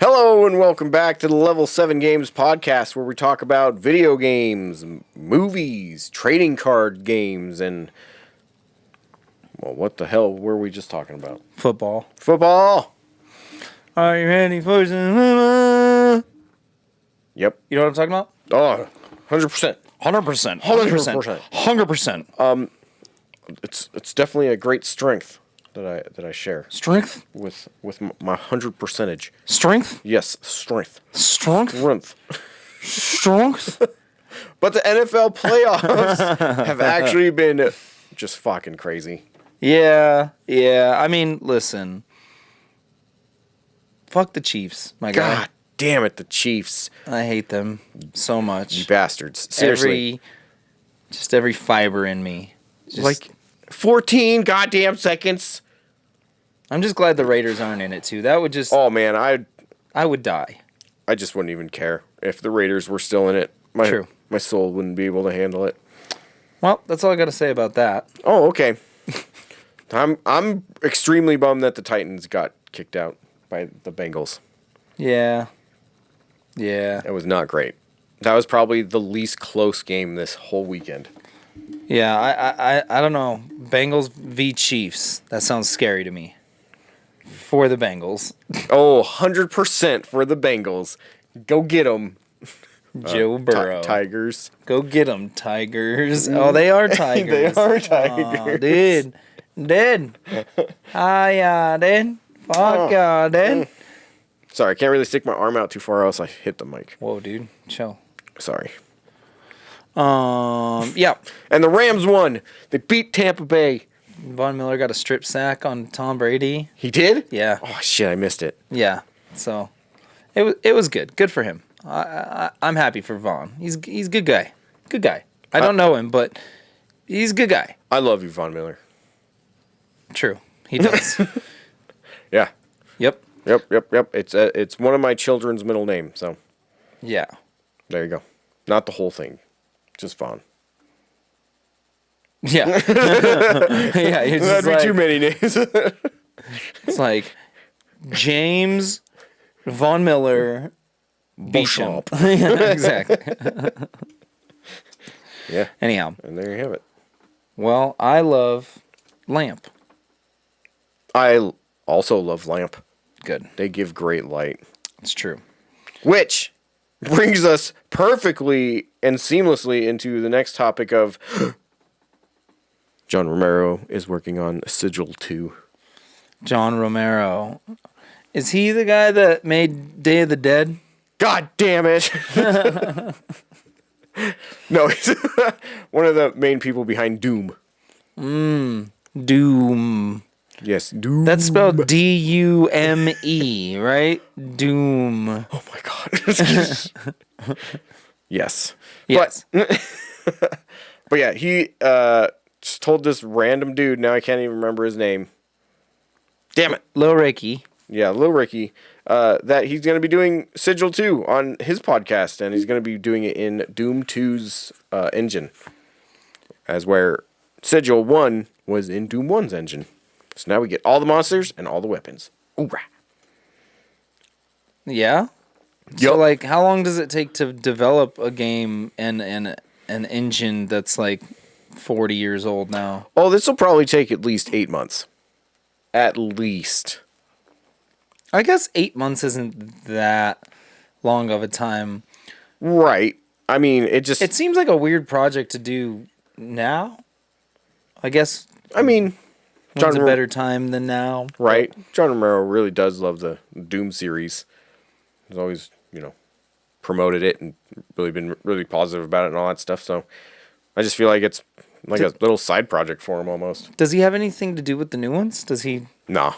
Hello and welcome back to the Level 7 Games podcast where we talk about video games, movies, trading card games, and... Well, what the hell were we just talking about? Football. Football! Are you ready for some... Yep. You know what I'm talking about? Oh, 100%. 100%. 100%. 100%. It's definitely a great strength that I share Strength? with my 100%. Strength? Yes, strength. Strength? Strength. Strength? But the NFL playoffs have actually been just fucking crazy. Yeah. I mean, listen. Fuck the Chiefs, my guy. God damn it, the Chiefs. I hate them so much. You bastards. Seriously. Every fiber in me. Just, like 14 goddamn seconds. I'm just glad the Raiders aren't in it too. That would just... Oh man, I would die. I just wouldn't even care if the Raiders were still in it. True. My soul wouldn't be able to handle it. Well, that's all I got to say about that. Oh, okay. I'm extremely bummed that the Titans got kicked out by the Bengals. Yeah. It was not great. That was probably the least close game this whole weekend. Yeah, I don't know. Bengals v. Chiefs. That sounds scary to me. For the Bengals. Oh, 100% for the Bengals. Go get them. Joe Burrow. Tigers. Go get them, Tigers. Oh, they are Tigers. They are Tigers. Oh, dude. Hiya, dude. Fuck yeah, dude. Sorry, I can't really stick my arm out too far else I hit the mic. Whoa, dude. Chill. Sorry. Yeah. And the Rams won. They beat Tampa Bay. Von Miller got a strip sack on Tom Brady. He did? Yeah. Oh, shit, I missed it. Yeah. So, it was good. Good for him. I'm happy for Von. He's a good guy. Good guy. I don't know him, but he's a good guy. I love you, Von Miller. True. He does. Yeah. Yep. It's one of my children's middle names, so Yeah. there you go. Not the whole thing. Just Von. Yeah. Yeah. It's That'd be too many names. It's like James Von Miller Beecham. Yeah, exactly. Yeah. Anyhow. And there you have it. Well, I love Lamp. I also love Lamp. Good. They give great light. It's true. Which brings us perfectly and seamlessly into the next topic of John Romero is working on Sigil 2. John Romero. Is he the guy that made Day of the Dead? God damn it. No, he's one of the main people behind Doom. Doom. Yes, Doom. That's spelled D-U-M-E, right? Doom. Oh my god. Yes. Yes. But yeah, he just told this random dude, now I can't even remember his name. Damn it. Lil Ricky. Yeah, Lil Ricky. That he's going to be doing Sigil 2 on his podcast, and he's going to be doing it in Doom 2's engine. As where Sigil 1 was in Doom 1's engine. So now we get all the monsters and all the weapons. Oorah. Yeah? So, like, how long does it take to develop a game and an engine that's, like, 40 years old now? Oh, this will probably take at least 8 months. At least. I guess 8 months isn't that long of a time. Right. I mean, it seems like a weird project to do now. I guess. I mean, when's a better time than now? Right. John Romero really does love the Doom series. He's always, promoted it and really been really positive about it and all that stuff. So I just feel like it's like a little side project for him almost. Does he have anything to do with the new ones? Does he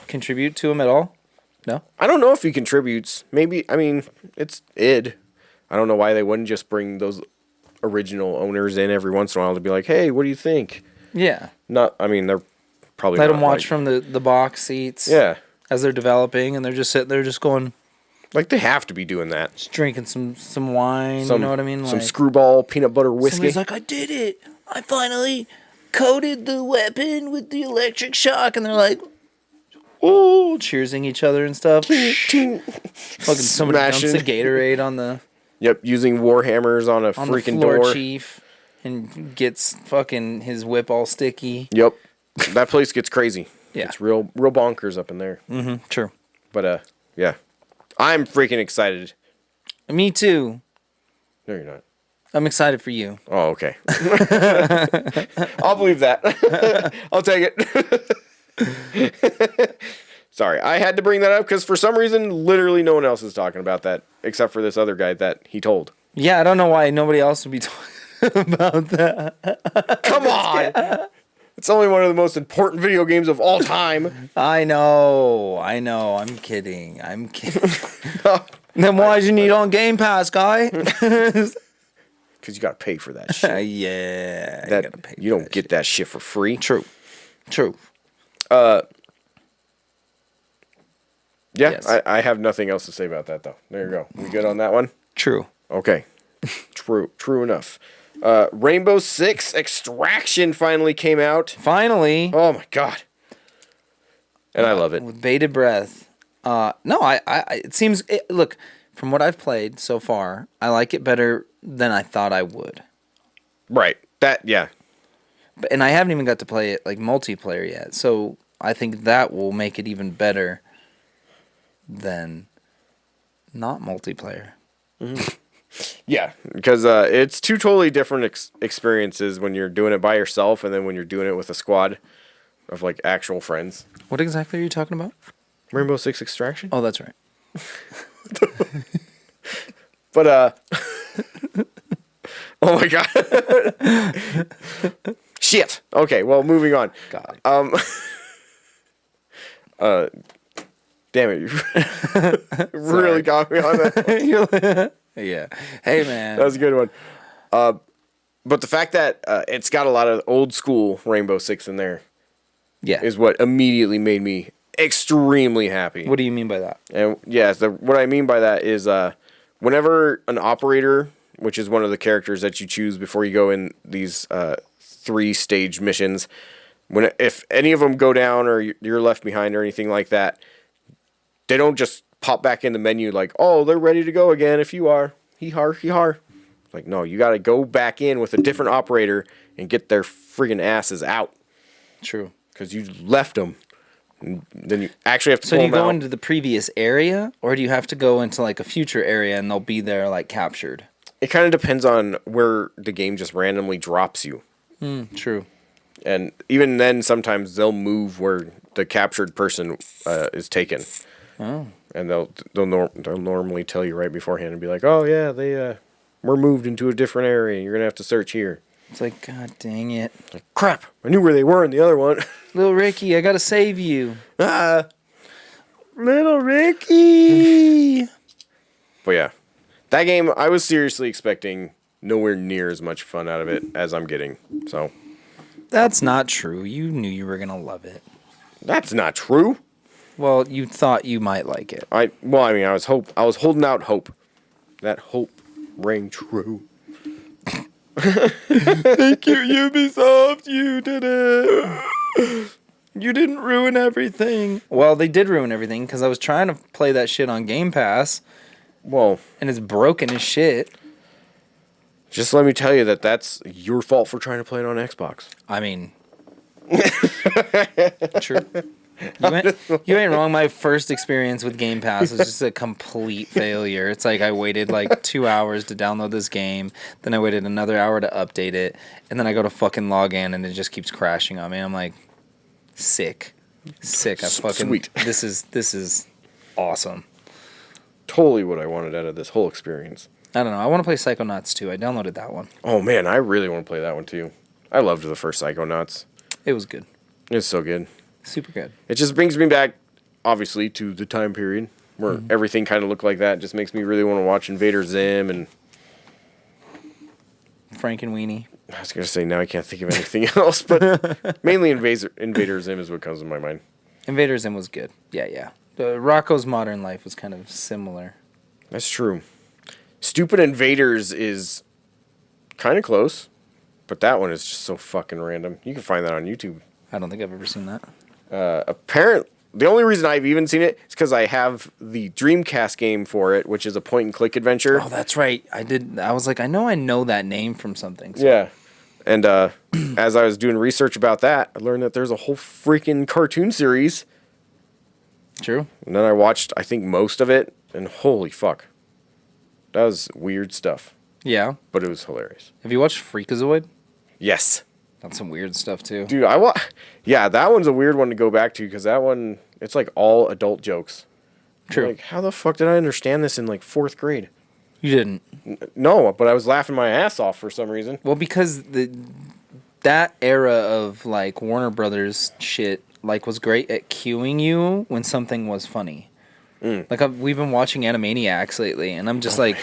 contribute to them at all? No? I don't know if he contributes. Maybe, I mean, it's id. I don't know why they wouldn't just bring those original owners in every once in a while to be like, hey, what do you think? Yeah. They're probably let them watch from the box seats. Yeah. As they're developing, and they're just sitting there just going. Like, they have to be doing that. Just drinking some wine, you know what I mean? Some Screwball peanut butter whiskey. Somebody's like, I did it. I finally coated the weapon with the electric shock. And they're like, oh, cheersing each other and stuff. Fucking somebody dumps Smashing. a Gatorade on the Yep, using warhammers on a on the freaking floor door. chief and gets fucking his whip all sticky. Yep, that place gets crazy. Yeah. It's real bonkers up in there. Mm-hmm. True. But yeah, I'm freaking excited. Me too. No, you're not. I'm excited for you. Oh, okay. I'll believe that. I'll take it. Sorry, I had to bring that up because for some reason, literally no one else is talking about that except for this other guy that he told. Yeah, I don't know why nobody else would be talking about that. Come on! It's only one of the most important video games of all time. I know. I'm kidding. Then why'd you need on Game Pass, guy? Because you got to pay for that shit. Yeah. That, gotta pay you for don't that get that shit for free. True. Yeah, Yes. I have nothing else to say about that, though. There you go. We good on that one? True. Okay. True enough. Rainbow Six Extraction finally came out. Finally. Oh, my God. And I love it. With bated breath. No, it seems, look, from what I've played so far, I like it better than I thought I would. Right. Yeah. And I haven't even got to play it like multiplayer yet. So I think that will make it even better than not multiplayer. Yeah, because it's two totally different experiences when you're doing it by yourself and then when you're doing it with a squad of like actual friends. What exactly are you talking about? Rainbow Six Extraction? Oh, that's right. But oh my God. Shit. Okay, well, moving on. God. Damn it, you really got me on that. Yeah. Hey, man. That was a good one. But the fact that it's got a lot of old school Rainbow Six in there Yeah. is what immediately made me extremely happy. What do you mean by that? And yeah, what I mean by that is whenever an operator, which is one of the characters that you choose before you go in these 3-stage missions, if any of them go down or you're left behind or anything like that, they don't just pop back in the menu like, oh, they're ready to go again if you are. Hee-har, hee-har. Like, no, you got to go back in with a different operator and get their friggin' asses out. True. Because you left them. And then you actually have to So pull do you them go out. into the previous area, or do you have to go into like a future area and they'll be there like captured? It kind of depends on where the game just randomly drops you. True. And even then, sometimes they'll move where the captured person is taken. Oh. And they'll normally tell you right beforehand and be like, oh, yeah, they were moved into a different area. You're going to have to search here. It's like, God dang it. Like, crap, I knew where they were in the other one. Little Ricky, I got to save you. Little Ricky. But yeah, that game, I was seriously expecting nowhere near as much fun out of it as I'm getting. So That's not true. You knew you were going to love it. that's not true. Well, you thought you might like it. I was holding out hope. That hope rang true. Thank you, Ubisoft. You did it. You didn't ruin everything. Well, they did ruin everything because I was trying to play that shit on Game Pass, Well, and it's broken as shit. just let me tell you that's your fault for trying to play it on Xbox. I mean, true. You ain't wrong. My first experience with Game Pass was just a complete failure. It's like I waited like 2 hours to download this game, then I waited another hour to update it, and then I go to fucking log in and it just keeps crashing on me. I'm like, sick. I fucking Sweet. This is awesome. Totally what I wanted out of this whole experience. I don't know. I want to play Psychonauts 2. I downloaded that one. Oh man, I really want to play that one too. I loved the first Psychonauts. It was good. It's so good. Super good. It just brings me back, obviously, to the time period where everything kind of looked like that. It just makes me really want to watch Invader Zim and... Frank and Weenie. I was going to say, now I can't think of anything else, but mainly Invader Zim is what comes to my mind. Invader Zim was good. Yeah. Rocco's Modern Life was kind of similar. That's true. Stupid Invaders is kind of close, but that one is just so fucking random. You can find that on YouTube. I don't think I've ever seen that. the only reason I've even seen it is because I have the Dreamcast game for it, which is a point-and-click adventure. Oh, that's right. I was like, I know that name from something. So. Yeah. And as I was doing research about that, I learned that there's a whole freaking cartoon series. True. And then I watched, I think, most of it, and holy fuck. That was weird stuff. Yeah. But it was hilarious. Have you watched Freakazoid? Yes. That's some weird stuff, too. Dude, yeah, that one's a weird one to go back to, because that one, it's like all adult jokes. True. Like, how the fuck did I understand this in like 4th grade? You didn't. No, but I was laughing my ass off for some reason. Well, because that era of like Warner Brothers shit like was great at cueing you when something was funny. Like we've been watching Animaniacs lately, and I'm just like,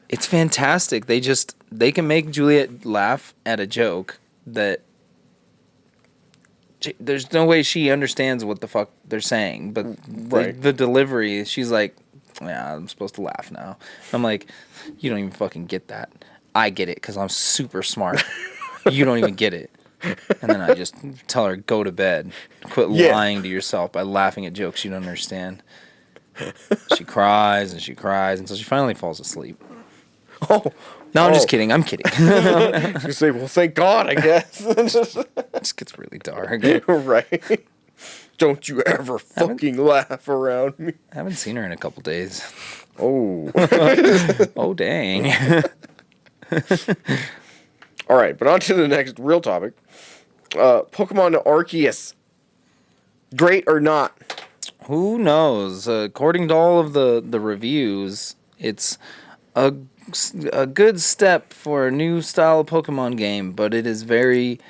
it's fantastic. They can make Juliet laugh at a joke that there's no way she understands what the fuck they're saying, but the delivery, she's like, yeah, I'm supposed to laugh now. I'm like, you don't even fucking get that. I get it because I'm super smart. You don't even get it. And then I just tell her, go to bed. Quit lying to yourself by laughing at jokes you don't understand. She cries and she cries until she finally falls asleep. Oh. No, I'm just kidding. I'm kidding. You say, well, thank God, I guess. It just gets really dark. Right. Don't you ever fucking laugh around me. I haven't seen her in a couple days. Oh. Oh, dang. All right, but on to the next real topic. Pokemon Arceus. Great or not? Who knows? According to all of the reviews, it's a good step for a new style of Pokemon game, but it is very...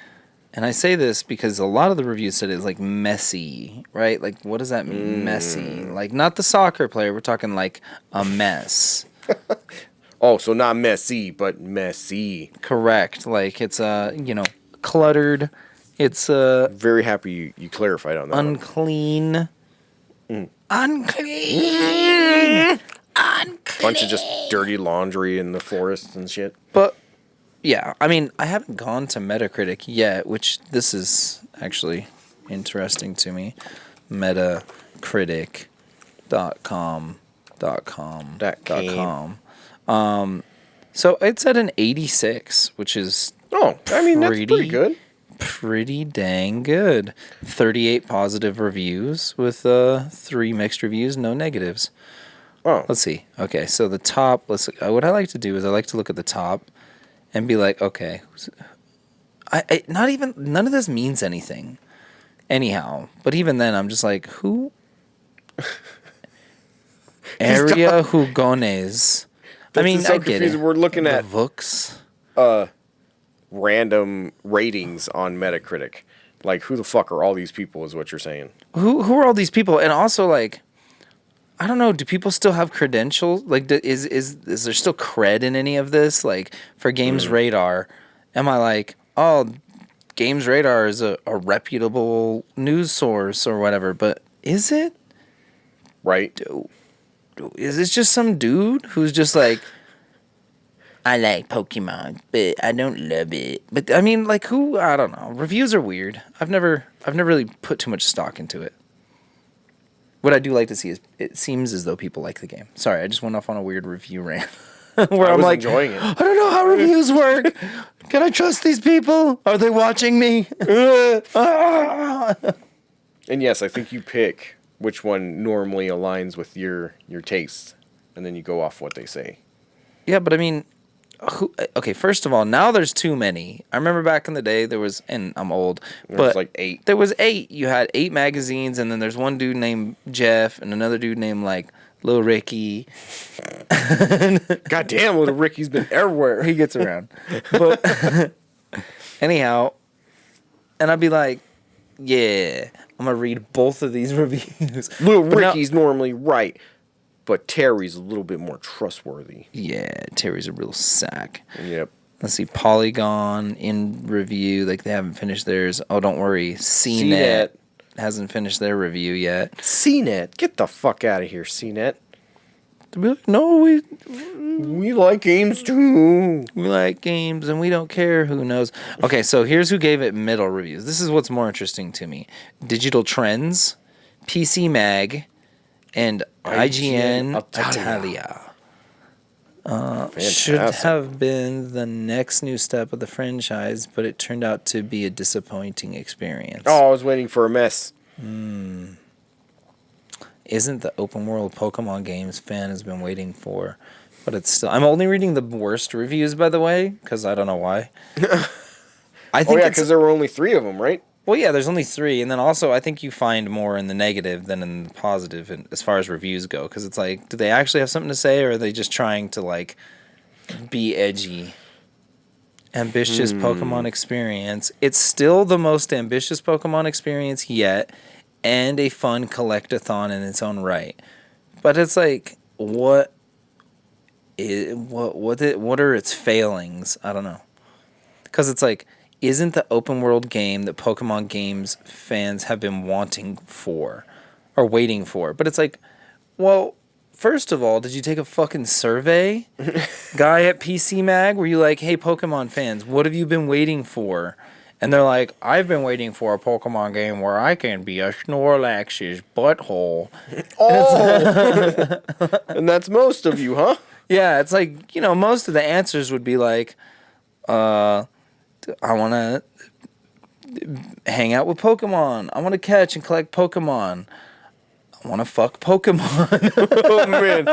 And I say this because a lot of the reviews said it's like messy, right? Like, what does that mean, messy? Like, not the soccer player. We're talking like a mess. Oh, so not messy, but messy. Correct. Like, it's, cluttered. It's, Very happy you clarified on that. unclean. Unclean! Bunch of just dirty laundry in the forest and shit. But, yeah, I mean, I haven't gone to Metacritic yet, which this is actually interesting to me. Metacritic.com. So it's at an 86, which is Oh, I mean, that's pretty good. Pretty dang good. 38 positive reviews with 3 mixed reviews, no negatives. Oh. Let's see. Okay, so the top. What I like to do is I like to look at the top and be like, okay, not even none of this means anything. Anyhow, but even then, I'm just like, who? Area Hugones. I mean, so I get confusing. it. We're looking the at Vooks. Random ratings on Metacritic. Like, who the fuck are all these people? Is what you're saying? Who are all these people? And also, like, I don't know. Do people still have credentials? Like, is there still cred in any of this? Like, for Games Radar, am I like, oh, Games Radar is a reputable news source or whatever? But is it? Right. Is this just some dude who's just like, I like Pokemon, but I don't love it. But I mean, like, who? I don't know. Reviews are weird. I've never really put too much stock into it. What I do like to see is it seems as though people like the game. Sorry, I just went off on a weird review rant where I'm like, enjoying it. I don't know how reviews work. Can I trust these people? Are they watching me? And yes, I think you pick which one normally aligns with your tastes, and then you go off what they say. Yeah, but I mean, okay, first of all, now there's too many. I remember back in the day there was, and I'm old, There was but like 8. there was 8. You had 8 magazines, and then there's one dude named Jeff, and another dude named like Lil Ricky. God damn, little Ricky's been everywhere. He gets around. But anyhow, and I'd be like, yeah, I'm gonna read both of these reviews. Little Ricky's normally right, but Terry's a little bit more trustworthy. Yeah, Terry's a real sack. Yep. Let's see, Polygon in review, like they haven't finished theirs. Oh, don't worry, CNET hasn't finished their review yet. CNET, get the fuck out of here, CNET. They'll be like, no, we like games too. We like games and we don't care who knows. Okay, so here's who gave it middle reviews. This is what's more interesting to me. Digital Trends PC Mag, and IGN Italia. Should have been the next new step of the franchise, but it turned out to be a disappointing experience. Oh, I was waiting for a mess. Isn't the open world Pokemon games fan has been waiting for, but it's still... I'm only reading the worst reviews, by the way, because I don't know why. I think because there were only 3 of them, right? Well, yeah, there's only 3, and then also I think you find more in the negative than in the positive as far as reviews go, because it's like, do they actually have something to say, or are they just trying to, like, be edgy? Ambitious Pokemon experience. It's still the most ambitious Pokemon experience yet, and a fun collect-a-thon in its own right. But it's like, what are its failings? I don't know. Because it's like, isn't the open world game that Pokemon games fans have been wanting for or waiting for? But it's like, well, first of all, did you take a fucking survey? Guy at PC Mag, were you like, hey, Pokemon fans, what have you been waiting for? And they're like, I've been waiting for a Pokemon game where I can be a Snorlax's butthole. Oh! And that's most of you, huh? Yeah, it's like, most of the answers would be like, I want to hang out with Pokemon. I want to catch and collect Pokemon. I want to fuck Pokemon. Oh, man.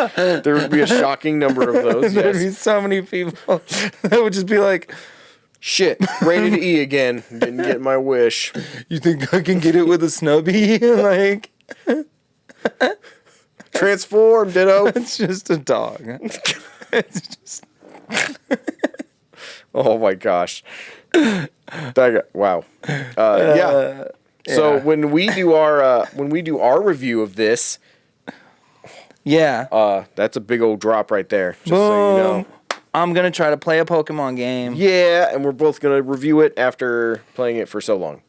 There would be a shocking number of those, There would yes. be so many people that would just be like, Shit, rated E again. Didn't get my wish. you think I can get it with a snubby? Like, Transform, Ditto. it's just a dog. It's just... Oh, my gosh. Wow. Yeah. So when we do our review of this, that's a big old drop right there. Just so you know. I'm gonna try to play a Pokemon game. Yeah, and we're both gonna review it after playing it for so long.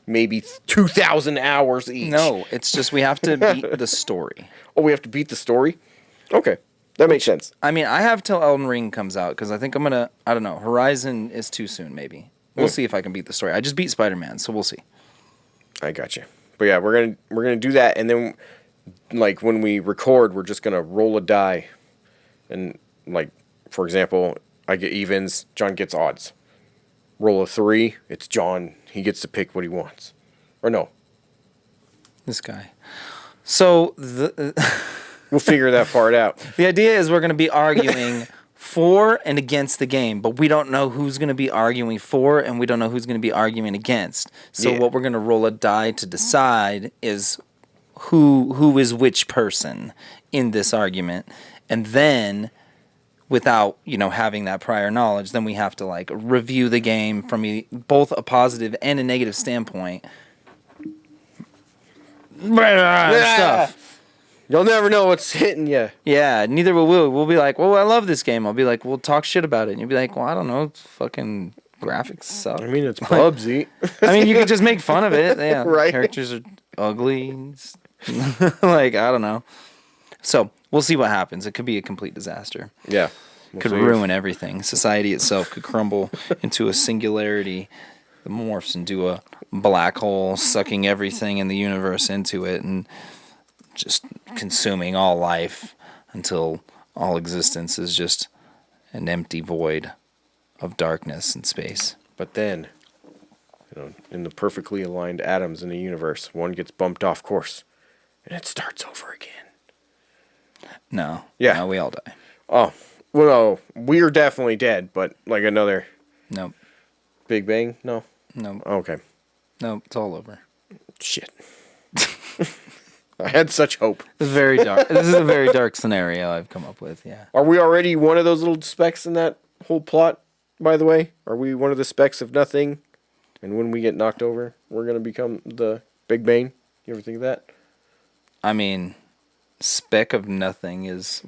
Maybe 2,000 hours each. No, it's just we have to beat the story. Oh, we have to beat the story? Okay. That makes sense. I mean, I have till Elden Ring comes out, because I think I'm gonna... I don't know. Horizon is too soon, maybe. We'll see if I can beat the story. I just beat Spider-Man, so we'll see. I got you. But yeah, we're gonna do that, and then, like, when we record, we're just gonna roll a die, and, like, for example, I get evens, John gets odds. Roll a 3, it's John. He gets to pick what he wants, or no. This guy. So We'll figure that part out. the idea is we're gonna be arguing for and against the game, but we don't know who's going to be arguing for and we don't know who's going to be arguing against. So what we're going to roll a die to decide is who is which person in this argument. And then without, having that prior knowledge, then we have to like review the game from both a positive and a negative standpoint. Stuff. You'll never know what's hitting you. Yeah, neither will we. We'll be like, well, I love this game. I'll be like, we'll talk shit about it. And you'll be like, well, I don't know. Fucking graphics suck. I mean, it's Bubsy. I mean, you could just make fun of it. Yeah, Right. Characters are ugly. Like, I don't know. So, we'll see what happens. It could be a complete disaster. Yeah. Could ruin everything. Society itself could crumble into a singularity that morphs into a black hole, sucking everything in the universe into it and just consuming all life until all existence is just an empty void of darkness and space. But then, in the perfectly aligned atoms in the universe, one gets bumped off course, and it starts over again. No. Yeah. No, we all die. Oh, well, no, we're definitely dead, but like another Nope. Big Bang? No? Nope. Okay. Nope. It's all over. Shit. I had such hope. It's very dark. This is a very dark scenario I've come up with, yeah. Are we already one of those little specks in that whole plot, by the way? Are we one of the specks of nothing? And when we get knocked over, we're going to become the Big Bang? You ever think of that? I mean, speck of nothing is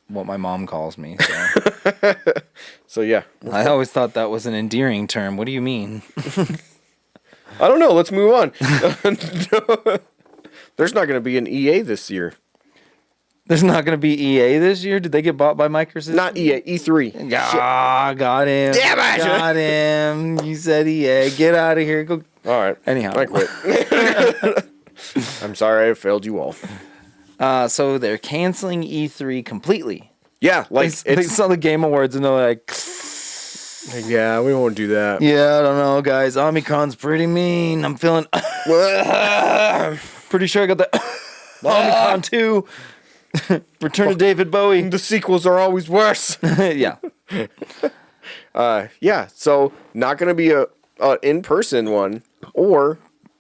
what my mom calls me. So. So, yeah. I always thought that was an endearing term. What do you mean? I don't know. Let's move on. There's not going to be an EA this year. There's not going to be EA this year? Did they get bought by Microsoft? Not EA, E3. Ah, got him. Damn it. Got him. You said EA. Get out of here. Go. All right. Anyhow. I quit. I'm sorry I failed you all. So they're canceling E3 completely. Yeah, like They saw the Game Awards and they're like, yeah, we won't do that. yeah, I don't know, guys. Omicron's pretty mean. I'm feeling pretty sure I got the Omicron too. Return to David Bowie. The sequels are always worse. Yeah. Yeah, so not going to be a in-person one or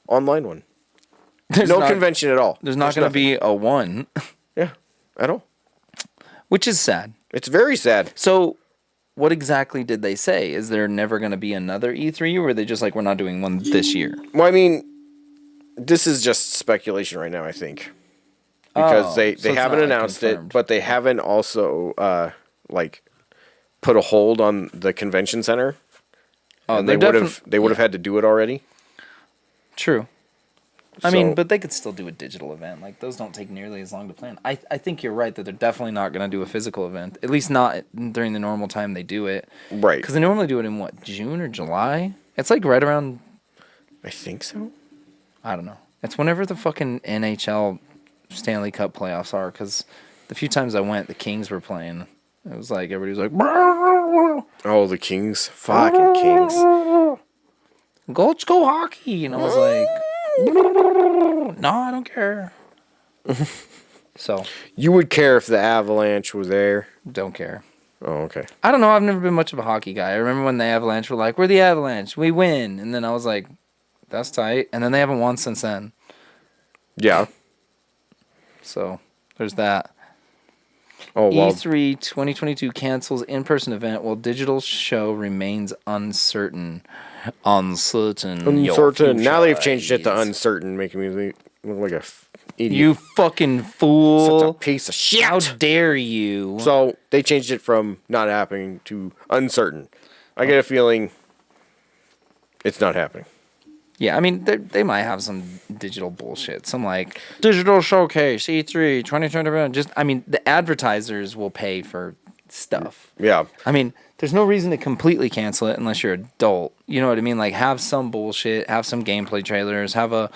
online one. There's No not- convention at all. There's not going to be a one, Yeah, at all. which is sad. It's very sad. So, what exactly did they say? Is there never going to be another E3, or are they just like, we're not doing one this year? Well, I mean, this is just speculation right now, I think. Because Oh, they so it's haven't not, like, announced confirmed. it, but they haven't also, put a hold on the convention center. Oh, And they would have had to do it already. True. I mean, So- but they could still do a digital event. Like, those don't take nearly as long to plan. I think you're right that they're definitely not going to do a physical event. At least not during the normal time they do it. Right. Because they normally do it in, what, June or July? It's like right around, I think so. I don't know. It's whenever the fucking NHL Stanley Cup playoffs are. Because the few times I went, the Kings were playing. It was like, everybody was like, Oh, the Kings. Fucking Kings. go hockey. And I was like, no, I don't care. So, You would care if the Avalanche was there. don't care. Oh, okay. I don't know. I've never been much of a hockey guy. I remember when the Avalanche were like, we're the Avalanche. We win. And then I was like, that's tight. And then they haven't won since then. Yeah. So, there's that. Oh, well. E3 2022 cancels in-person event while digital show remains uncertain. Uncertain. your Uncertain. Now they've future changed it to is. uncertain, making me look like a idiot. You fucking Such a fool. piece of shit. How dare you? So they changed it from not happening to uncertain. I get a feeling it's not happening. Yeah, I mean, they might have some digital bullshit. Some, like, digital showcase, E3, 2021. Just, I mean, the advertisers will pay for stuff. Yeah. I mean, there's no reason to completely cancel it unless you're adult. You know what I mean? Like, have some bullshit, have some gameplay trailers, have a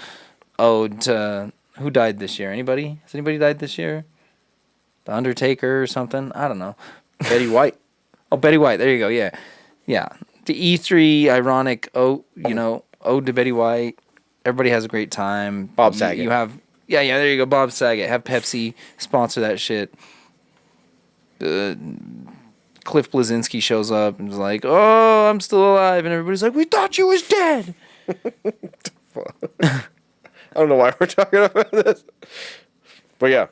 ode to... Who died this year? Anybody? Has anybody died this year? The Undertaker or something? I don't know. Betty White. Oh, Betty White. There you go. Yeah. Yeah. The E3 ironic, ode to Betty White. Everybody has a great time. Bob Saget. You have... Yeah, there you go. Bob Saget. Have Pepsi sponsor that shit. Cliff Blazinski shows up and is like, oh, I'm still alive. And everybody's like, we thought you was dead. I don't know why we're talking about this. But yeah,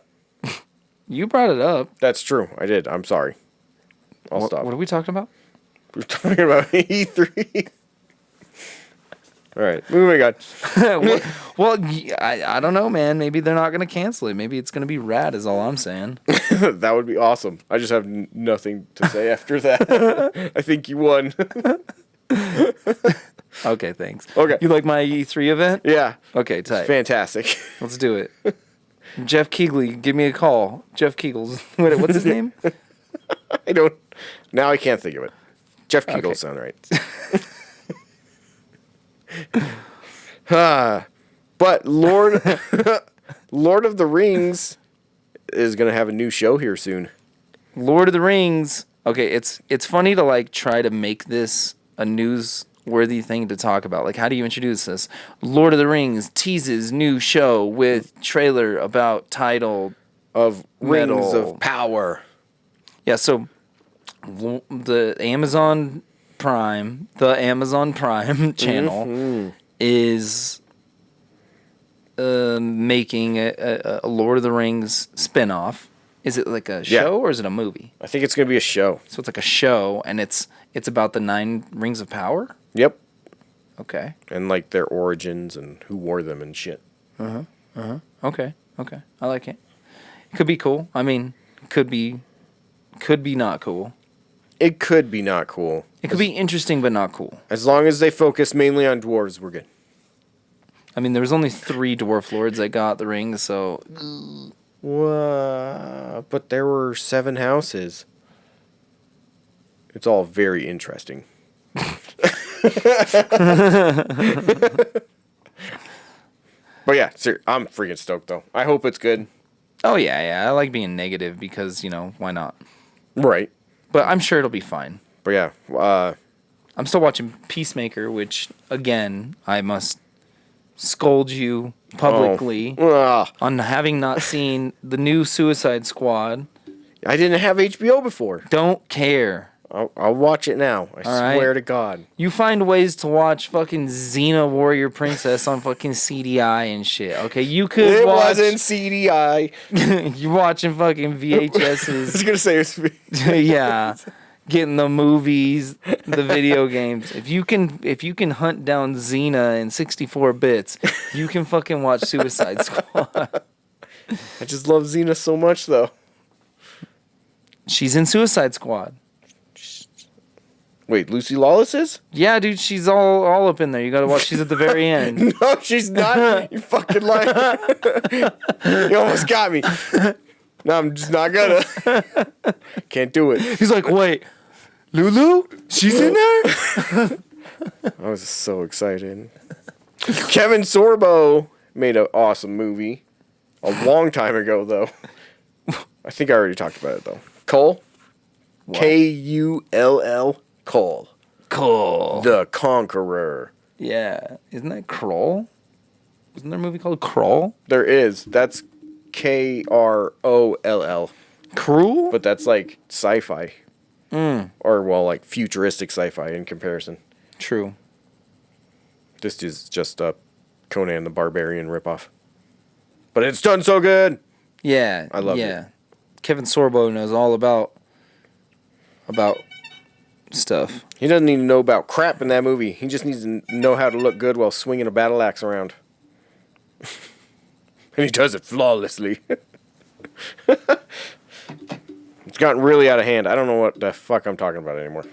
You brought it up. that's true. I did. I'm sorry. I'll What stop. are we talking about? We're talking about E3. All right, moving on. I don't know, man. Maybe they're not going to cancel it. Maybe it's going to be rad is all I'm saying. That would be awesome. I just have nothing to say after that. I think you won. Okay, thanks. Okay. You like my E3 event? Yeah. Okay, tight. Fantastic. Let's do it. Jeff Keighley, give me a call. Jeff Keagles. What's his name? I don't. Now I can't think of it. Jeff Kegel Okay. sound right. But Lord of the Rings is gonna have a new show here soon. Lord of the Rings. Okay, it's funny to like try to make this a newsworthy thing to talk about. Like, how do you introduce this? Lord of the Rings teases new show with trailer about title. Of Rings Metal. of Power. Yeah, so the Amazon Prime channel is making a Lord of the Rings spinoff. Is it like a show or is it a movie? I think it's gonna be a show. So it's like a show, and it's about the 9 Rings of Power? Yep. Okay. And like their origins and who wore them and shit. Okay. I like it. It could be cool. I mean, could be not cool. It could be not cool. It could be interesting, but not cool. As long as they focus mainly on dwarves, we're good. I mean, there was only 3 dwarf lords that got the rings, so... But there were 7 houses. It's all very interesting. But yeah, I'm freaking stoked though. I hope it's good. Oh yeah. I like being negative because why not? Right. But I'm sure it'll be fine. But yeah, I'm still watching Peacemaker, which again I must scold you publicly on having not seen the new Suicide Squad. I didn't have HBO before. Don't care. I'll watch it now. I swear to God. You find ways to watch fucking Xena Warrior Princess on fucking CDI and shit. Okay, you could It watch. wasn't CDI. You're watching fucking VHSs. I was gonna say it's Yeah, getting the movies, the video games. If you can hunt down Xena in 64 bits, you can fucking watch Suicide Squad. I just love Xena so much though. She's in Suicide Squad. Wait, Lucy Lawless is? Yeah, dude, she's all up in there. You gotta watch. She's at the very end. No, she's not. You fucking liar. You almost got me. No, I'm just not gonna. Can't do it. He's like, wait, Lulu? She's in there? I was so excited. Kevin Sorbo made an awesome movie a long time ago, though. I think I already talked about it, though. Kull? Kull. Kull. Kull. The Conqueror. Yeah. Isn't that Kroll? Isn't there a movie called Kroll? There is. That's Kroll. Cruel? But that's like sci-fi. Or, well, like futuristic sci-fi in comparison. True. This is just a Conan the Barbarian ripoff. But it's done so good. Yeah. I love it. Kevin Sorbo knows all about stuff. He doesn't need to know about crap in that movie. He just needs to know how to look good while swinging a battle axe around. And he does it flawlessly. It's gotten really out of hand. I don't know what the fuck I'm talking about anymore.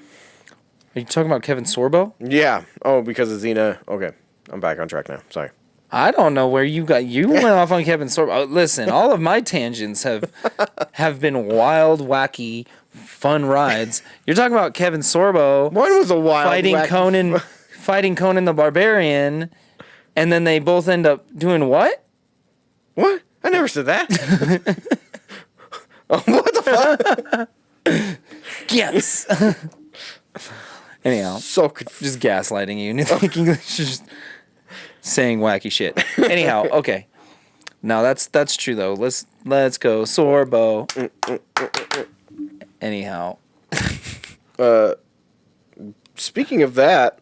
Are you talking about Kevin Sorbo? Yeah. Oh, because of Xena. Okay. I'm back on track now. Sorry. I don't know where you went off on Kevin Sorbo. Listen, all of my tangents have been wild, wacky, fun rides. You're talking about Kevin Sorbo. One was a wild, fighting Conan the Barbarian, and then they both end up doing what? What? I never said that. Oh, what the fuck? Yes. Anyhow, So just gaslighting you and thinking just saying wacky shit. Anyhow, okay. Now that's true though. Let's go Sorbo. Anyhow. Speaking of that,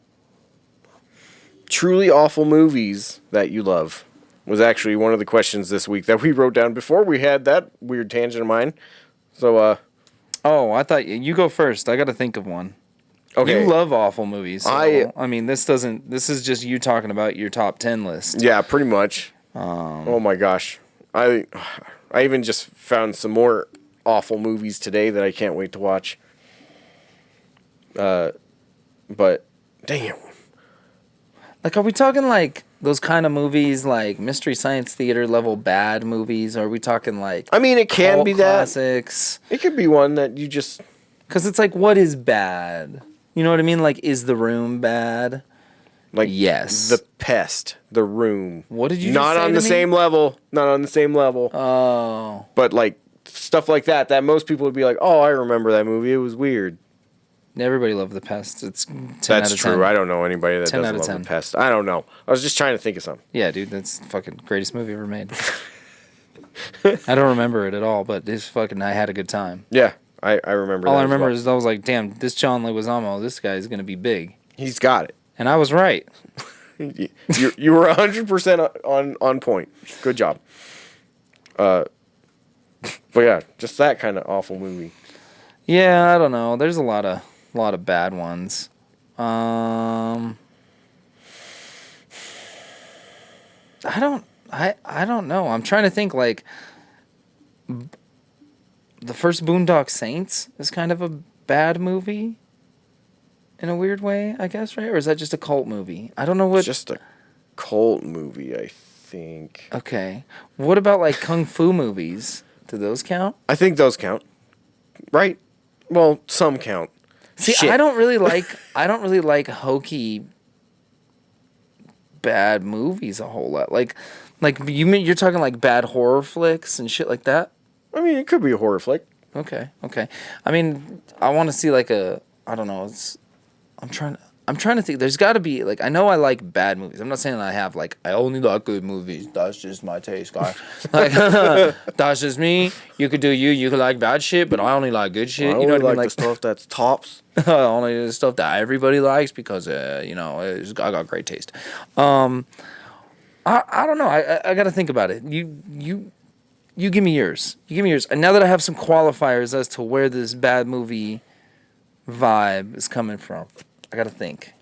truly awful movies that you love was actually one of the questions this week that we wrote down before we had that weird tangent of mine. So, Oh, I thought you go first. I got to think of one. okay. You love awful movies. So, I mean, this is just you talking about your top 10 list. Yeah, pretty much. Oh my gosh. I even just found some more awful movies today that I can't wait to watch. But dang it. Like, are we talking like those kind of movies, like Mystery Science Theater level bad movies? Or are we talking like I mean, it can cult be that. classics? It could be one that you just Because it's like, what is bad? You know what I mean? Like, is The Room bad? like Yes. The Pest, The Room. What did you just Not say on to the me? same level. Not on the same level. Oh. But like stuff like that most people would be like, "Oh, I remember that movie. It was weird." Everybody loved The Pest. It's 10 That's out of 10. true. I don't know anybody that 10 doesn't out of love 10. The Pest. I don't know. I was just trying to think of something. Yeah, dude, that's the fucking greatest movie ever made. I don't remember it at all, but it's fucking, I had a good time. Yeah, I remember All that I as remember well. is I was like, damn, this John Leguizamo, this guy's going to be big. He's got it. And I was right. You were 100% on point. Good job. But yeah, just that kind of awful movie. Yeah, I don't know. There's a lot of bad ones. I don't know. I'm trying to think like the first Boondock Saints is kind of a bad movie in a weird way, I guess, right? Or is that just a cult movie? I don't know what. It's just a cult movie, I think. Okay. What about like kung fu movies? Do those count? I think those count. Right? Well, some count. See, Shit. I don't really like hokey bad movies a whole lot. Like Like you're talking like bad horror flicks and shit like that? I mean, it could be a horror flick. Okay. I mean, I want to see like I don't know. I'm trying to think. There's got to be like I know I like bad movies. I'm not saying I have like I only like good movies. That's just my taste, guy. Like that's just me. You could do you. You could like bad shit, but I only like good shit. I You know only what I mean? like the stuff that's tops. Only the stuff that everybody likes because I got great taste. I don't know. I got to think about it. You give me yours. And now that I have some qualifiers as to where this bad movie vibe is coming from, I got to think.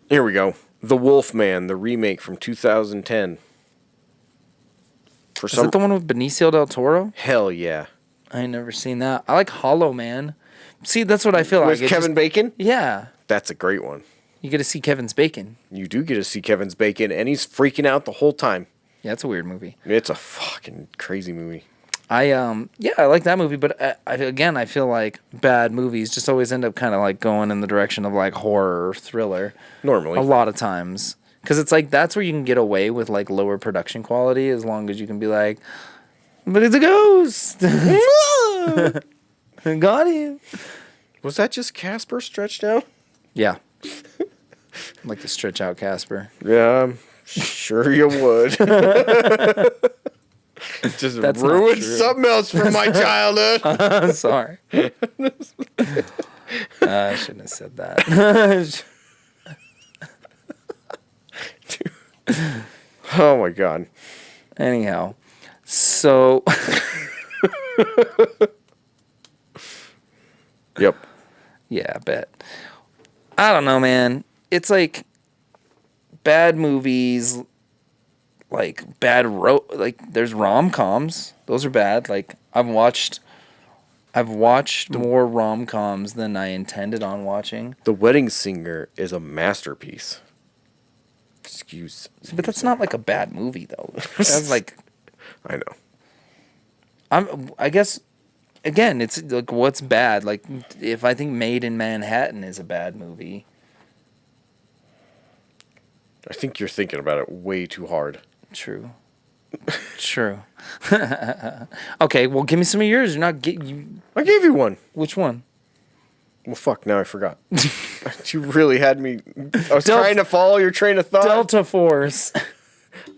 Here we go. The Wolfman, the remake from 2010. Is that the one with Benicio del Toro? Hell yeah. I ain't never seen that. I like Hollow Man. See, that's what I feel like. With Kevin Bacon? Yeah. That's a great one. You get to see Kevin's bacon. You do get to see Kevin's bacon, and he's freaking out the whole time. Yeah, it's a weird movie. It's a fucking crazy movie. I like that movie, but I feel like bad movies just always end up kind of like going in the direction of like horror or thriller. Normally. A lot of times. Because it's like that's where you can get away with like lower production quality as long as you can be like, but it's a ghost. Got him. Was that just Casper stretched out? Yeah. Like to stretch out Casper. Yeah, I'm sure you would. Just That's ruined something else from my childhood. I'm sorry. I shouldn't have said that. Oh my god. Anyhow, so Yep. yeah, I bet. I don't know, man. It's like bad movies, like like there's rom-coms. Those are bad. Like I've watched more rom-coms than I intended on watching. The Wedding Singer is a masterpiece. But that's not like a bad movie though. That's like I know. I guess again, it's like what's bad? Like if I think Made in Manhattan is a bad movie. I think you're thinking about it way too hard. True. Okay, well, give me some of yours. You're not you. I gave you one. Which one? Well, fuck. Now I forgot. You really had me. I was trying to follow your train of thought. Delta Force.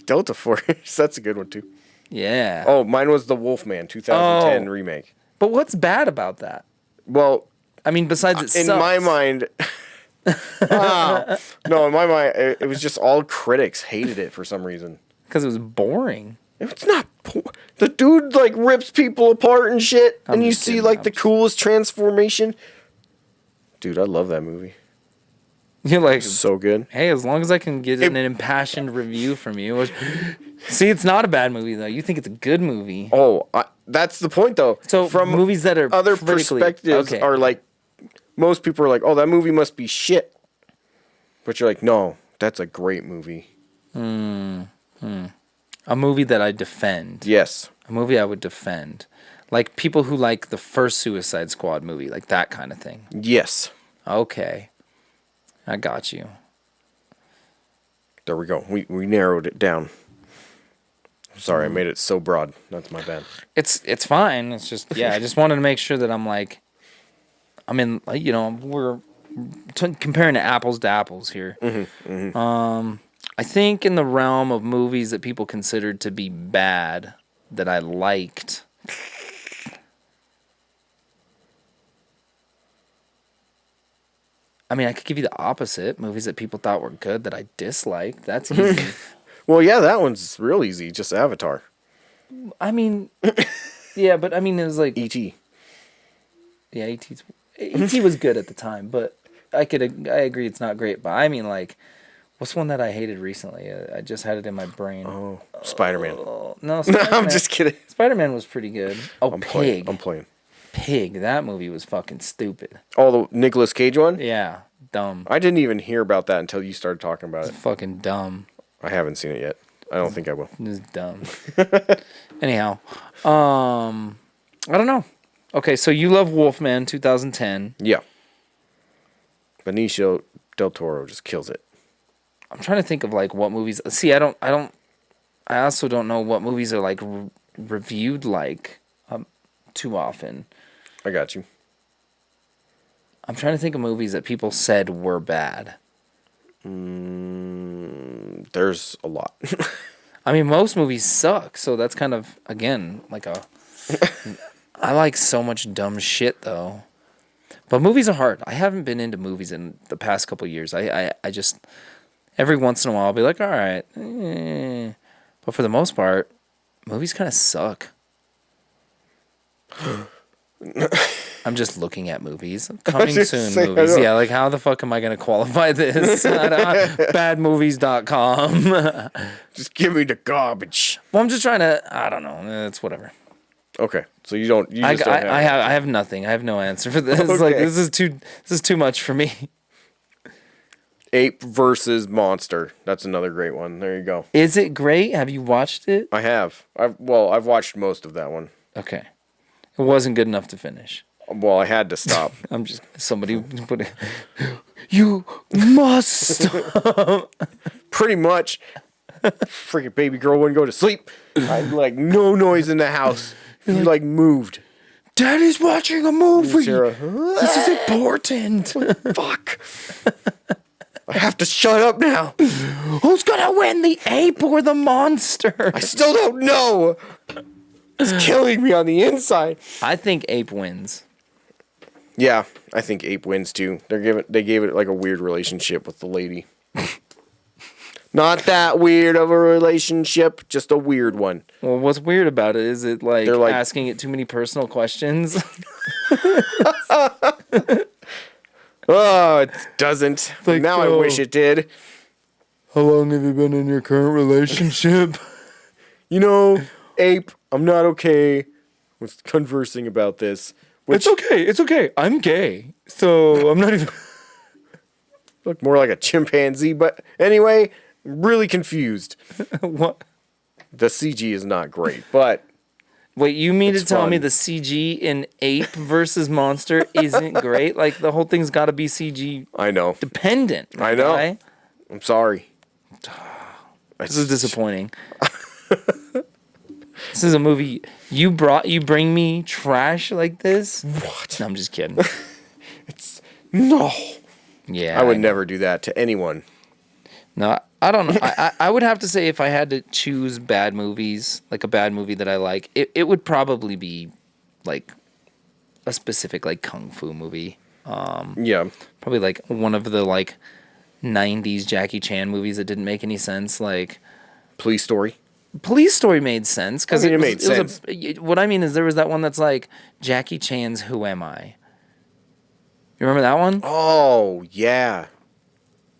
Delta Force. That's a good one too. Yeah. Oh, mine was the Wolfman 2010 remake. But what's bad about that? Well, I mean, besides it in sucks. my mind. No, in my mind, it was just all critics hated it for some reason. Because it was boring. It's not. The dude like rips people apart and shit, and you see like the coolest transformation. Dude, I love that movie. You're like, So good. hey, as long as I can get an impassioned review from you. See, it's not a bad movie though. You think it's a good movie. Oh, that's the point though. So from movies that are other perspectives are like, most people are like, oh, that movie must be shit. But you're like, no, that's a great movie. A movie that I defend. Yes. A movie I would defend. Like people who like the first Suicide Squad movie, like that kind of thing. Yes. Okay. I got you. There we go. We narrowed it down. Sorry, I made it so broad. That's my bad. It's fine. It's just I just wanted to make sure that we're comparing apples to apples here. I think in the realm of movies that people considered to be bad that I liked. I mean, I could give you the opposite. Movies that people thought were good that I disliked. That's easy. Well, yeah, that one's real easy. Just Avatar. I mean, yeah, but I mean, it was like E.T. Yeah, E.T. was good at the time, but I agree it's not great. But I mean, like, what's one that I hated recently? I just had it in my brain. Oh, Spider-Man. No, Spider-Man. I'm just kidding. Spider-Man was pretty good. Oh, Pig. I'm playing. Pig. That movie was fucking stupid. Oh, the Nicolas Cage one? Yeah, dumb. I didn't even hear about that until you started talking about it. Fucking dumb. I haven't seen it yet. I don't think I will. It was dumb. Anyhow, I don't know. Okay, so you love Wolfman 2010. Yeah. Benicio del Toro just kills it. I'm trying to think of like what movies. See, I don't I also don't know what movies are like reviewed too often. I got you. I'm trying to think of movies that people said were bad. There's a lot. I mean, most movies suck, so that's kind of, again, like a... I like so much dumb shit, though. But movies are hard. I haven't been into movies in the past couple of years. I just... Every once in a while, I'll be like, all right. But for the most part, movies kind of suck. I'm just looking at movies. Coming soon movies. Yeah, like how the fuck am I going to qualify this? Badmovies.com. Just give me the garbage. Well, I'm just trying to, I don't know. It's whatever. Okay. So you don't, you just don't have I have nothing. I have no answer for this. Okay. Like this is too much for me. Ape versus Monster. That's another great one. There you go. Is it great? Have you watched it? I have. I've watched most of that one. Okay. It wasn't good enough to finish. Well, I had to stop. I'm just somebody put it. You must stop. Pretty much. Freaking baby girl wouldn't go to sleep. I like no noise in the house. You like moved. Daddy's watching a movie. Sarah, This is important. Fuck. I have to shut up now. Who's gonna win, the ape or the monster? I still don't know. It's killing me on the inside. I think ape wins. Yeah, I think Ape wins too. They gave it like a weird relationship with the lady. Not that weird of a relationship, just a weird one. Well, what's weird about it is it like asking it too many personal questions. Oh, it doesn't. Like, now I wish it did. How long have you been in your current relationship? You know, Ape, I'm not okay with conversing about this. It's okay. I'm gay, so I'm not even... Look more like a chimpanzee, but anyway, I'm really confused. What? The CG is not great, but... Wait, you mean to tell fun. me the CG in Ape versus Monster isn't great? Like, the whole thing's got to be CG I know. dependent. I know. Guy? I'm sorry. This is disappointing. This is a movie you bring me trash like this? What? No, I'm just kidding. No. Yeah. I would never do that to anyone. No, I don't know. I would have to say if I had to choose bad movies, like a bad movie that I like, it would probably be like a specific like kung fu movie. Yeah. Probably like one of the like 90s Jackie Chan movies that didn't make any sense, like Police Story. Police Story made sense because it made sense. What I mean is there was that one that's like Jackie Chan's Who Am I? You remember that one? Oh, yeah.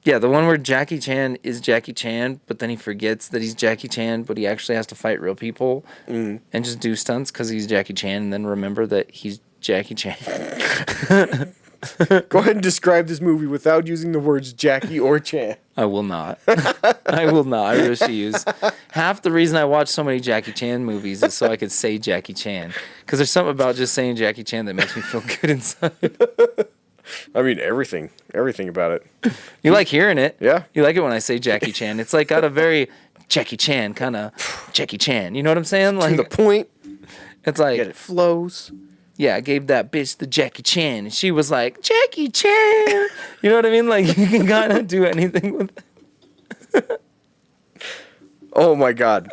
Yeah, the one where Jackie Chan is Jackie Chan, but then he forgets that he's Jackie Chan, but he actually has to fight real people and just do stunts because he's Jackie Chan, and then remember that he's Jackie Chan. Go ahead and describe this movie without using the words Jackie or Chan. I will not. I will not. I refuse. Half the reason I watch so many Jackie Chan movies is so I could say Jackie Chan. Because there's something about just saying Jackie Chan that makes me feel good inside. I mean, everything about it. You like hearing it. Yeah. You like it when I say Jackie Chan. It's like got a very Jackie Chan kind of Jackie Chan. You know what I'm saying? Like To the point. It's like, Yet it flows. yeah, I gave that bitch the Jackie Chan, and she was like, Jackie Chan. You know what I mean? Like, you can kind of do anything with it. Oh, my God.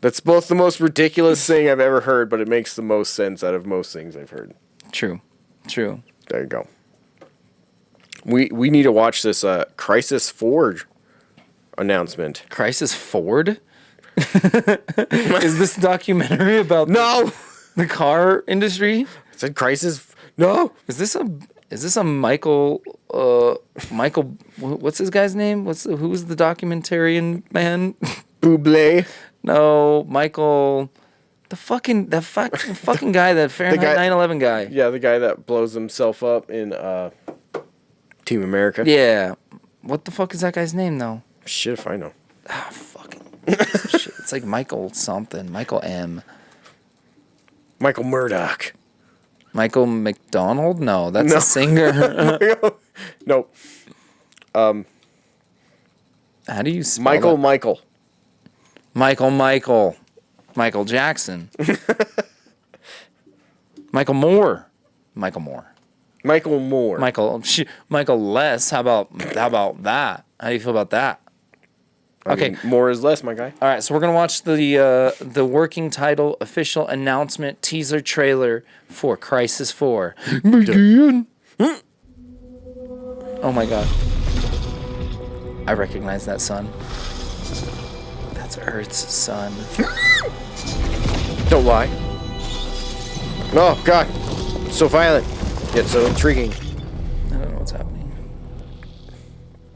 That's both the most ridiculous thing I've ever heard, but it makes the most sense out of most things I've heard. True. There you go. We need to watch this Crysis 4 announcement. Crysis Ford? Is this a documentary about No! the car industry? I said Crysis. No! Is this a Michael what's his guy's name? Who's the documentarian man? Bublé. No, Michael, the fucking guy, that Fahrenheit 9/11 guy. Yeah, the guy that blows himself up in Team America. Yeah. What the fuck is that guy's name though? Shit if I know. Fucking shit. It's like Michael something. Michael M. Michael Murdoch. Michael McDonald? No, that's a singer. Nope. How do you spell Michael that? Michael. Michael Jackson. Michael Moore. Michael Moore. Michael Less. How about that? How do you feel about that? I Okay, mean, more is less, my guy. all right. So we're gonna watch the working title official announcement teaser trailer for Crysis 4. Begin. Oh my god! I recognize that son. That's Earth's son. Don't lie. Oh God, so violent yet so intriguing. I don't know what's happening.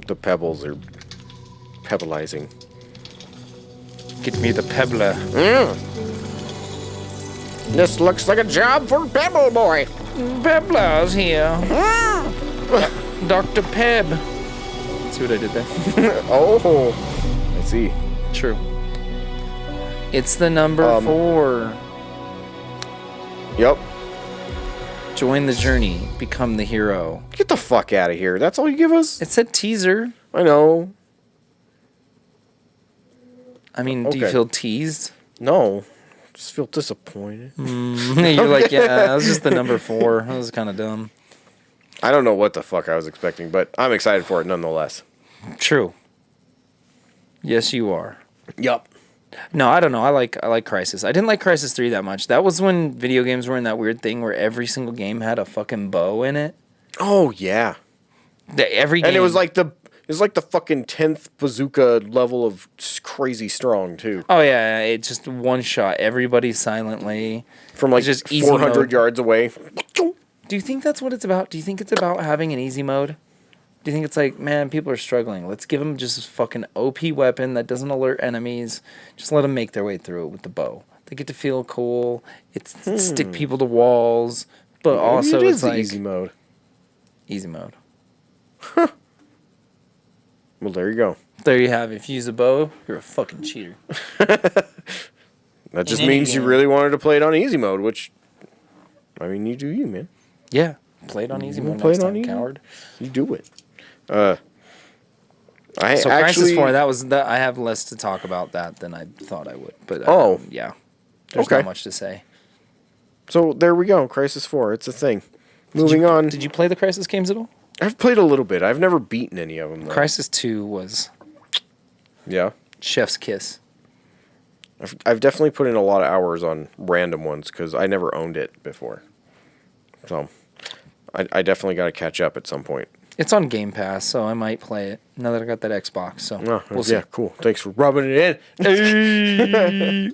The pebbles are pebbleizing. Get me the pebbler. This looks like a job for Pebble Boy. Pebbler's here. Dr. Peb. See what I did there? Oh, I see. True. It's the number 4. Yep. Join the journey. Become the hero. Get the fuck out of here. That's all you give us? It said teaser. I know. I mean, do you Okay. feel teased? No. Just feel disappointed. You're like, yeah, that was just the number 4. That was kind of dumb. I don't know what the fuck I was expecting, but I'm excited for it nonetheless. True. Yes, you are. Yup. No, I don't know. I like Crysis. I didn't like Crysis 3 that much. That was when video games were in that weird thing where every single game had a fucking bow in it. Oh yeah. Every game. And it was like the fucking 10th bazooka level of crazy strong too. Oh yeah, it just one shot everybody silently From like It's just easy 400 mode. yards away. Do you think that's what it's about? Do you think it's about having an easy mode? Do you think it's like, man, people are struggling. Let's give them just a fucking OP weapon that doesn't alert enemies. Just let them make their way through it with the bow. They get to feel cool. It's stick people to walls, but also it is it's the like easy mode. Easy mode. Well, there you go. There you have it. If you use a bow, you're a fucking cheater. That just In any means you game. really wanted to play it on easy mode, which, I mean, you do you, man. Yeah, play it on easy mode play next it on time, easy? coward. You do it. So actually, Crysis 4, that I have less to talk about that than I thought I would. But yeah, there's Okay. not much to say. So there we go. Crysis 4. It's a thing. Moving on. Did you play the Crysis games at all? I've played a little bit. I've never beaten any of them, though. Crysis 2 was Yeah. chef's kiss. I've definitely put in a lot of hours on random ones because I never owned it before. So I definitely got to catch up at some point. It's on Game Pass, so I might play it now that I got that Xbox. So Oh, we'll see. yeah, cool. Thanks for rubbing it in.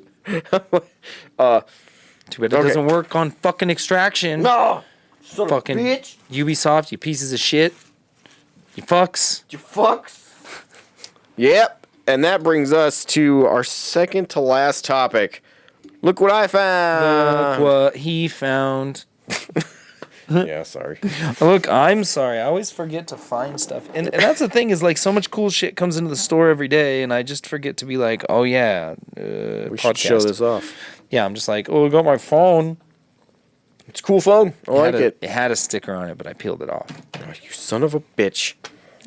Too bad it doesn't work on fucking Extraction. No! Son Fucking of a bitch! Ubisoft, you pieces of shit. You fucks. You fucks! Yep. And that brings us to our second to last topic. Look what I found! Look what he found. Yeah, sorry. Look, I'm sorry. I always forget to find stuff. And that's the thing is, like, so much cool shit comes into the store every day, and I just forget to be like, oh, yeah, We should show this off. Yeah, I'm just like, oh, I got my phone. It's a cool phone. I like it. It had a sticker on it, but I peeled it off. Oh, you son of a bitch.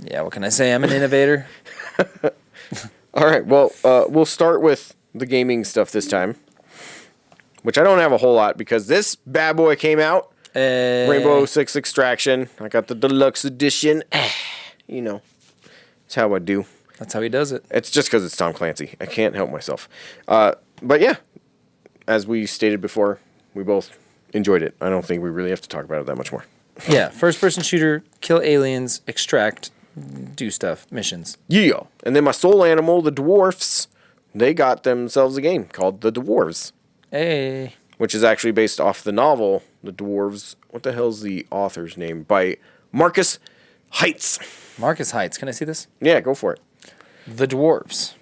Yeah, what can I say? I'm an innovator. All right, well, we'll start with the gaming stuff this time, which I don't have a whole lot because this bad boy came out. Rainbow Six Extraction. I got the deluxe edition. You know, it's how I do. That's how he does it. It's just because it's Tom Clancy. I can't help myself. But yeah, as we stated before, we both enjoyed it. I don't think we really have to talk about it that much more. Yeah, first-person shooter, kill aliens, extract, do stuff, missions. Yeah. And then my soul animal, the dwarfs, they got themselves a game called The Dwarves, Hey. which is actually based off the novel, The Dwarves. What the hell's the author's name? By Marcus Heights. Marcus Heights. Can I see this? Yeah, go for it. The Dwarves.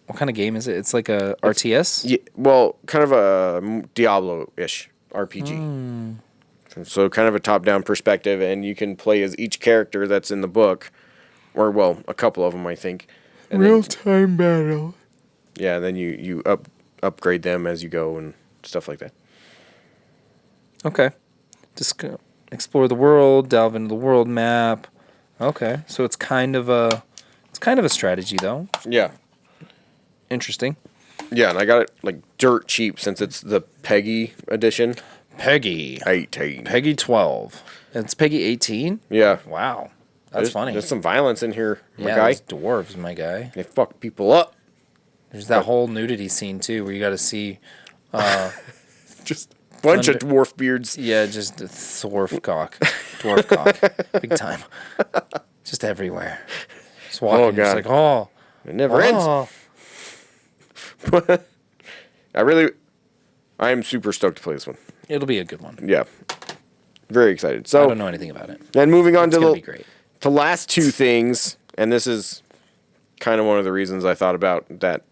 What kind of game is it? It's like a RTS? Yeah, well, kind of a Diablo-ish RPG. So kind of a top-down perspective, and you can play as each character that's in the book, or, well, a couple of them, I think. And Real-time battle. yeah, then you upgrade them as you go and stuff like that. Okay. Just go explore the world, delve into the world map. Okay. So it's kind of a strategy though. Yeah. Interesting. Yeah, and I got it like dirt cheap since it's the Peggy edition. Peggy. 18. Peggy 12. It's Peggy 18? Yeah. Wow. That's funny. There's some violence in here, my Yeah, guy. those dwarves, my guy. They fuck people up. There's that whole nudity scene, too, where you got to see... Just a bunch of dwarf beards. Yeah, just dwarf cock. Dwarf cock. Big time. Just everywhere. Just walking, Oh, God. just like, oh. It never ends. I am super stoked to play this one. It'll be a good one. Yeah. Very excited. So I don't know anything about it. And moving on It's gonna be great. to last two things, and this is kind of one of the reasons I thought about that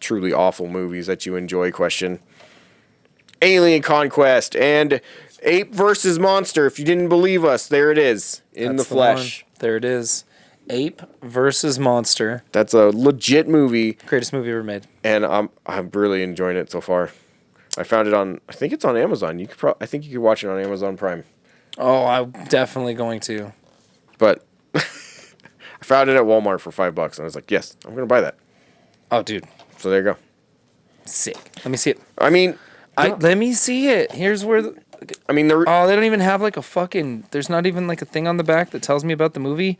truly awful movies that you enjoy question. Alien Conquest and Ape versus Monster. If you didn't believe us, there it is in That's the flesh. one. There it is. Ape versus Monster. That's a legit movie, Greatest movie ever made. and I'm really enjoying it so far. I found it on. I think it's on Amazon. I think you could watch it on Amazon Prime. Oh, I'm definitely going to. But I found it at Walmart for $5, and I was like, yes, I'm gonna buy that. Oh, dude. So there you go. Sick. Let me see it. I mean, Let me see it. Here's where... Oh, they don't even have like a fucking... There's not even like a thing on the back that tells me about the movie.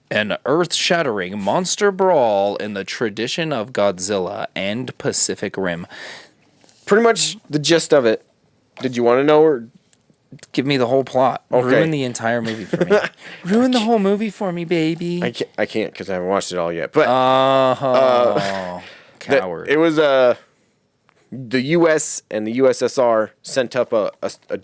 An earth-shattering monster brawl in the tradition of Godzilla and Pacific Rim. pretty much the gist of it. Did you want to know, or Give me the whole plot. Okay. Ruin the entire movie for me. Ruin the whole movie for me, baby. I can't because I haven't watched it all yet. But coward. it was the U.S. and the USSR sent up a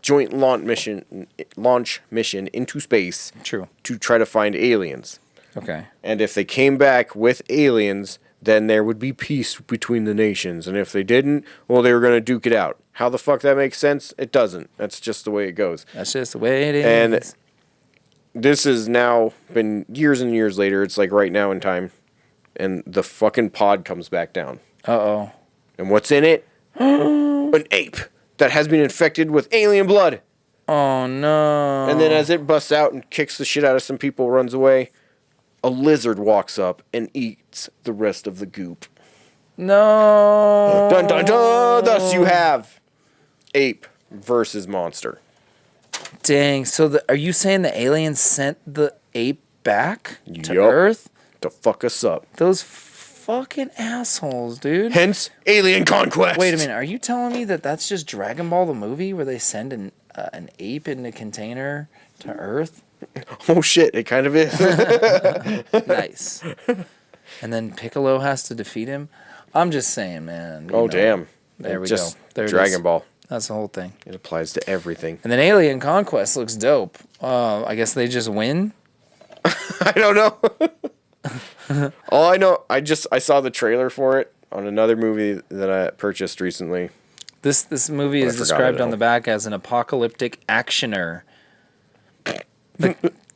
joint launch mission into space. True. To try to find aliens. Okay. And if they came back with aliens, then there would be peace between the nations. And if they didn't, well, they were going to duke it out. How the fuck that makes sense? It doesn't. That's just the way it goes. That's just the way it is. And this has now been years and years later. It's like right now in time. And the fucking pod comes back down. Uh-oh. And what's in it? An ape that has been infected with alien blood. Oh, no. And then as it busts out and kicks the shit out of some people, runs away, a lizard walks up and eats the rest of the goop. No. Dun dun dun! Thus you have ape versus monster. Dang. So are you saying the aliens sent the ape back to Yup. Earth? To fuck us up. Those fucking assholes, dude. Hence, Alien Conquest. Wait a minute. Are you telling me that that's just Dragon Ball the movie where they send an ape in a container to Earth? Oh shit, it kind of is. Nice. And then Piccolo has to defeat him? I'm just saying, man. Damn. There we Just go. There it Dragon is. Ball. That's the whole thing. It applies to everything. And then Alien Conquest looks dope. I guess they just win? I don't know. All I know, I saw the trailer for it on another movie that I purchased recently. This movie is described on the back as an apocalyptic actioner.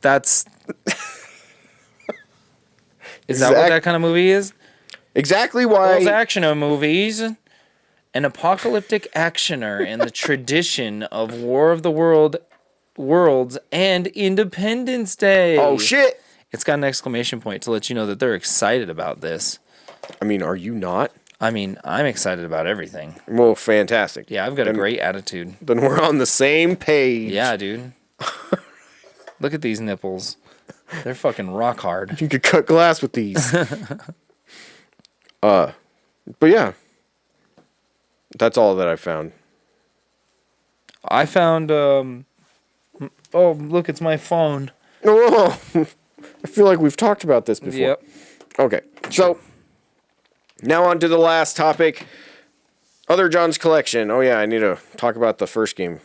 That's... Is that what that kind of movie is? Exactly why... Those actioner movies. An apocalyptic actioner in the tradition of War of the Worlds and Independence Day. Oh, shit. It's got an exclamation point to let you know that they're excited about this. I mean, are you not? I mean, I'm excited about everything. Well, fantastic. Yeah, I've got a great attitude. Then we're on the same page. Yeah, dude. Look at these nipples. They're fucking rock hard. You could cut glass with these. But yeah. That's all that I found. I found, oh, look, it's my phone. Oh, I feel like we've talked about this before. Yep. Okay, so now on to the last topic. Other John's collection. Oh yeah, I need to talk about the first game.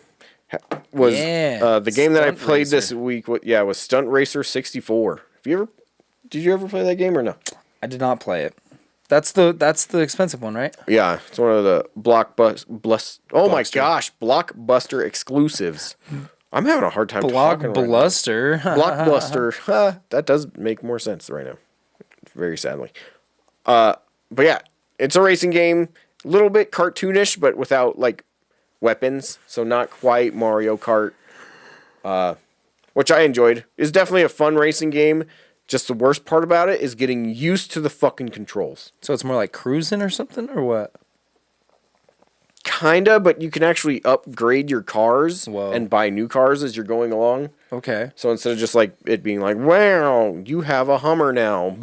The game that I Stunt played Racer. this week? Was Stunt Racer 64. Did you ever play that game or no? I did not play it. That's the expensive one, right? Yeah, it's one of the Blockbuster exclusives. I'm having a hard time talking right now. Blockbuster. Blockbuster. That does make more sense right now. Very sadly. But yeah, it's a racing game. A little bit cartoonish, but without like weapons. So not quite Mario Kart. Which I enjoyed. It's definitely a fun racing game. Just the worst part about it is getting used to the fucking controls. So it's more like cruising or something, or what? Kinda, but you can actually upgrade your cars Whoa. and buy new cars as you're going along. Okay. So instead of just like it being like, wow, you have a Hummer now.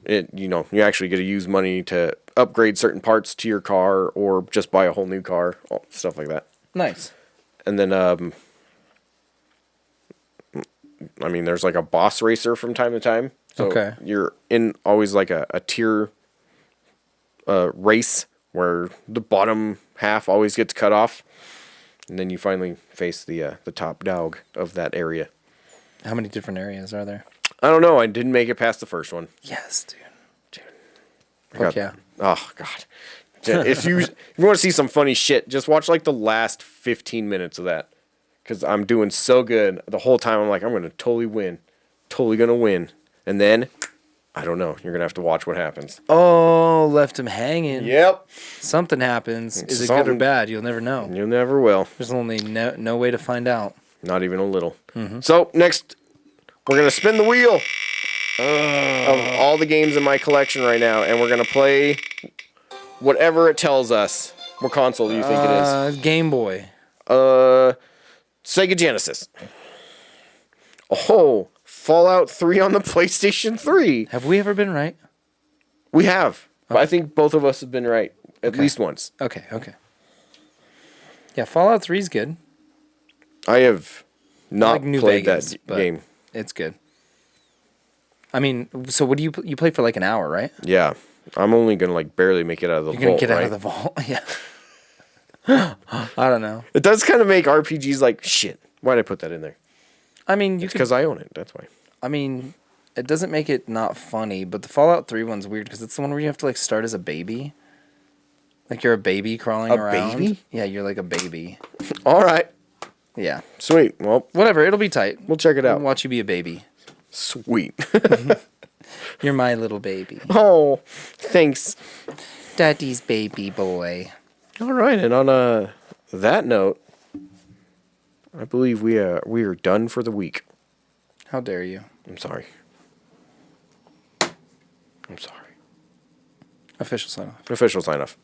You actually get to use money to upgrade certain parts to your car or just buy a whole new car, stuff like that. Nice. And then, there's like a boss racer from time to time. So Okay. you're in always like a tier race where the bottom half always gets cut off. And then you finally face the top dog of that area. How many different areas are there? I don't know. I didn't make it past the first one. Yes, dude. Fuck yeah. Oh, God. If you want to see some funny shit, just watch like the last 15 minutes of that. Because I'm doing so good. The whole time I'm like, I'm going to totally win. Totally going to win. And then, I don't know. You're going to have to watch what happens. Oh, left him hanging. Yep. Something happens. Is it good or Something. bad? You'll never know. You never will. There's only no way to find out. Not even a little. So, next, we're going to spin the wheel of all the games in my collection right now. And we're going to play whatever it tells us. What console do you think it is? Game Boy. Sega Genesis. Oh, Fallout 3 on the PlayStation 3. Have we ever been right? We have. But I think both of us have been right at least once. Okay. Yeah, Fallout 3 is good. I have not like New played Vegas, that but game. It's good. I mean, so what do you play for like an hour, right? Yeah. I'm only going to like barely make it out of the You're vault, gonna get out right? of the vault. Yeah. I don't know. It does kind of make RPGs like, shit, why'd I put that in there? I mean, you It's could. because I own it. That's why. I mean, it doesn't make it not funny, but the Fallout 3 one's weird because it's the one where you have to like start as a baby. Like you're a baby crawling A around. baby? Yeah, you're like a baby. All right. Yeah. Sweet. Well, Whatever, it'll be tight. we'll check it I'll out. watch you be a baby. Sweet. You're my little baby. Oh, thanks. Daddy's baby boy. All right. And on that note, I believe we are done for the week. How dare you? I'm sorry. I'm sorry. Official sign off. Official sign off.